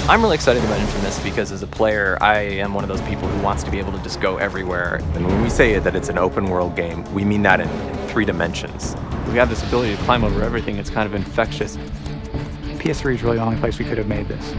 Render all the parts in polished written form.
I'm really excited about inFamous because as a player, I am one of those people who wants to be able to just go everywhere. And when we say that it's an open world game, we mean that in 3 dimensions. We have this ability to climb over everything. It's kind of infectious. PS3 is really the only place we could have made this.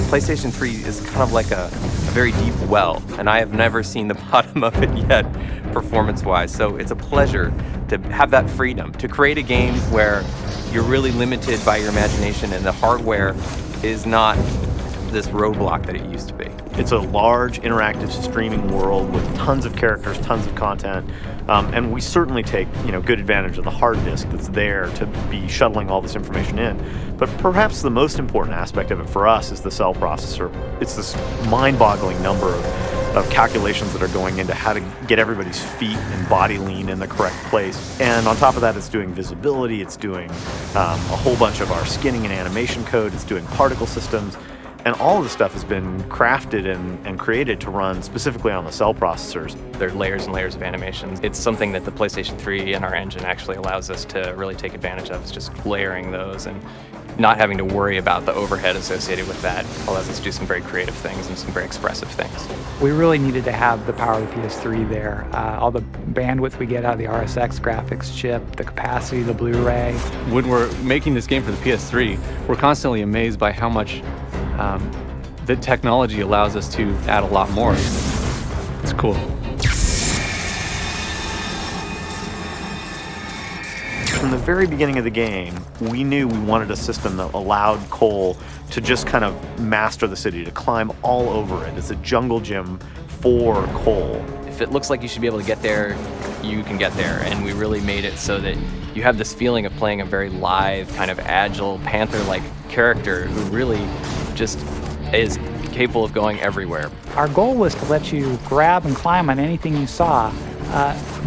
PlayStation 3 is kind of like a very deep well, and I have never seen the bottom of it yet, performance-wise. So it's a pleasure to have that freedom, to create a game where you're really limited by your imagination and the hardware is not this roadblock that it used to be. It's a large, interactive streaming world with tons of characters, tons of content, and we certainly take good advantage of the hard disk that's there to be shuttling all this information in. But perhaps the most important aspect of it for us is the cell processor. It's this mind-boggling number of calculations that are going into how to get everybody's feet and body lean in the correct place. And on top of that, it's doing visibility, it's doing a whole bunch of our skinning and animation code, it's doing particle systems. And all of this stuff has been crafted and created to run specifically on the cell processors. There are layers and layers of animations. It's something that the PlayStation 3 and our engine actually allows us to really take advantage of. It's just layering those and not having to worry about the overhead associated with that. Allows us to do some very creative things and some very expressive things. We really needed to have the power of the PS3 there. All the bandwidth we get out of the RSX graphics chip, the capacity of the Blu-ray. When we're making this game for the PS3, we're constantly amazed by how much the technology allows us to add a lot more. It's cool. From the very beginning of the game, we knew we wanted a system that allowed Cole to just kind of master the city, to climb all over it. It's a jungle gym for Cole. If it looks like you should be able to get there, you can get there. And we really made it so that you have this feeling of playing a very live, kind of agile, panther-like character who really just is capable of going everywhere. Our goal was to let you grab and climb on anything you saw,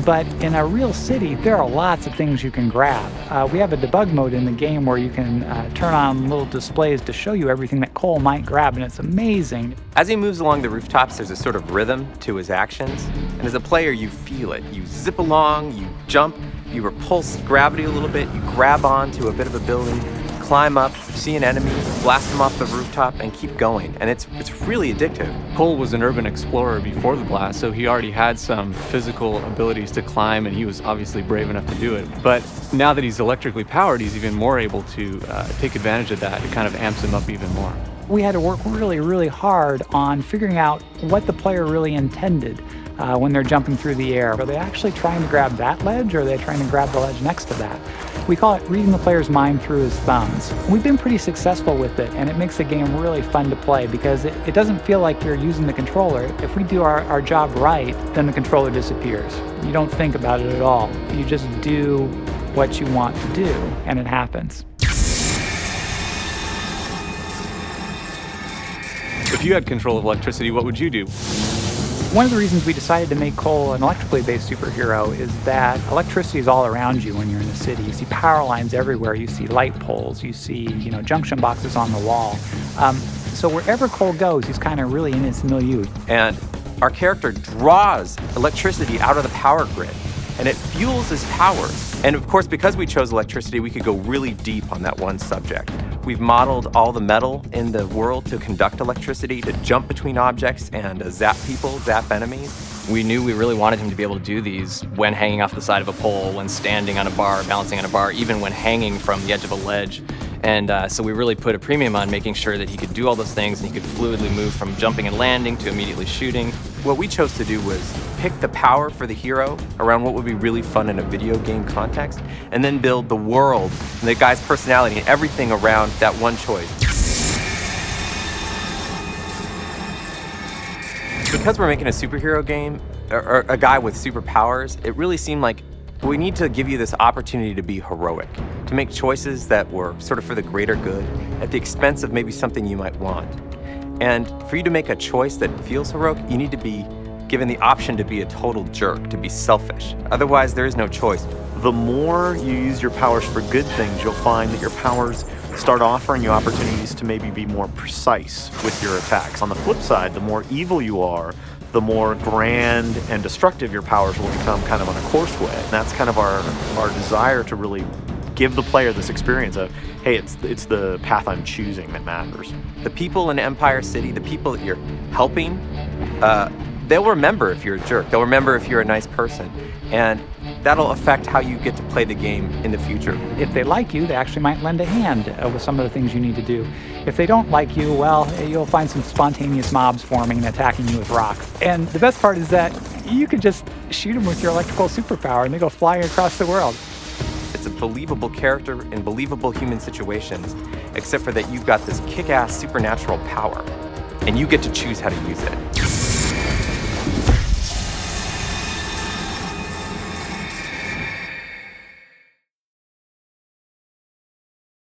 but in a real city, there are lots of things you can grab. We have a debug mode in the game where you can turn on little displays to show you everything that Cole might grab, and it's amazing. As he moves along the rooftops, there's a sort of rhythm to his actions, and as a player, you feel it. You zip along, you jump, you repulse gravity a little bit, you grab onto a bit of a building, climb up, see an enemy, blast them off the rooftop, and keep going. And it's really addictive. Cole was an urban explorer before the blast, so he already had some physical abilities to climb, and he was obviously brave enough to do it. But now that he's electrically powered, he's even more able to take advantage of that. It kind of amps him up even more. We had to work really, really hard on figuring out what the player really intended when they're jumping through the air. Are they actually trying to grab that ledge, or are they trying to grab the ledge next to that? We call it reading the player's mind through his thumbs. We've been pretty successful with it, and it makes the game really fun to play because it doesn't feel like you're using the controller. If we do our job right, then the controller disappears. You don't think about it at all. You just do what you want to do, and it happens. If you had control of electricity, what would you do? One of the reasons we decided to make Cole an electrically based superhero is that electricity is all around you when you're in the city. You see power lines everywhere. You see light poles. You see, junction boxes on the wall. So wherever Cole goes, he's kind of really in his milieu. And our character draws electricity out of the power grid, and it fuels his powers. And of course, because we chose electricity, we could go really deep on that one subject. We've modeled all the metal in the world to conduct electricity, to jump between objects and zap people, zap enemies. We knew we really wanted him to be able to do these when hanging off the side of a pole, when standing on a bar, balancing on a bar, even when hanging from the edge of a ledge. And so we really put a premium on making sure that he could do all those things and he could fluidly move from jumping and landing to immediately shooting. What we chose to do was pick the power for the hero around what would be really fun in a video game context, and then build the world and the guy's personality and everything around that one choice. Because we're making a superhero game, or a guy with superpowers, it really seemed like we need to give you this opportunity to be heroic, to make choices that were sort of for the greater good, at the expense of maybe something you might want. And for you to make a choice that feels heroic, you need to be given the option to be a total jerk, to be selfish. Otherwise, there is no choice. The more you use your powers for good things, you'll find that your powers start offering you opportunities to maybe be more precise with your attacks. On the flip side, the more evil you are, the more grand and destructive your powers will become kind of on a course way. And that's kind of our desire to really give the player this experience of, hey, it's the path I'm choosing that matters. The people in Empire City, the people that you're helping, they'll remember if you're a jerk. They'll remember if you're a nice person. And that'll affect how you get to play the game in the future. If they like you, they actually might lend a hand with some of the things you need to do. If they don't like you, well, you'll find some spontaneous mobs forming and attacking you with rocks. And the best part is that you could just shoot them with your electrical superpower and they go flying across the world. It's a believable character in believable human situations, except for that you've got this kick-ass supernatural power, and you get to choose how to use it.